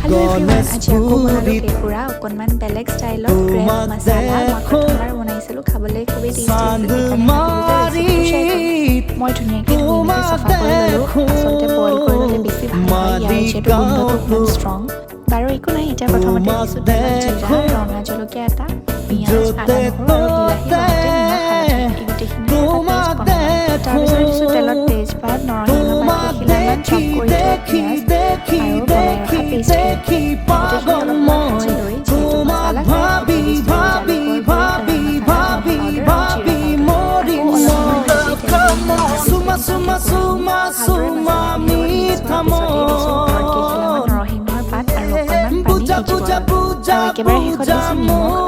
Hello everyone, আজি আকৌ বনালোঁ কেকুৰা অকণমান বেলেগ ষ্টাইলত গ্ৰেভ মছালা মই প্ৰথমবাৰ বনাইছিলোঁ খাবলৈ খুবেই টেষ্টি হৈছিল মই ধুনীয়াকৈ ধুই মেলি চাফা কৰি ল'লোঁ আচলতে বইল কৰি ল'লে বেছি ভাল হয় ইয়াৰ যিহেতু গোন্ধটো অকণমান ষ্ট্ৰং বাৰু একো নাই এতিয়া প্ৰথমতে দিছোঁ তেলত জিৰা ৰঙা জলকীয়া এটা পিঁয়াজ আদা নহৰু আৰু বিলাহী লগতে নিমখ হালধি গোটেইখিনি এটা পেষ্ট বনাই তাৰপিছত দিছোঁ তেলত তেজপাত নৰসিংহ পাত কেইখিলামান চপ কৰি থোৱা পিঁয়াজ আৰু বনাই ৰখা পেষ্টখিনি গোটেইখিনি অলপমান ভাজি লৈ যিহেতু মছলা জালুকৰ গুড়ি নৰসিংহৰ পাত আৰু অকণমান পানী সিজিব আৰু একেবাৰে শেষত দিছোঁ নিমখ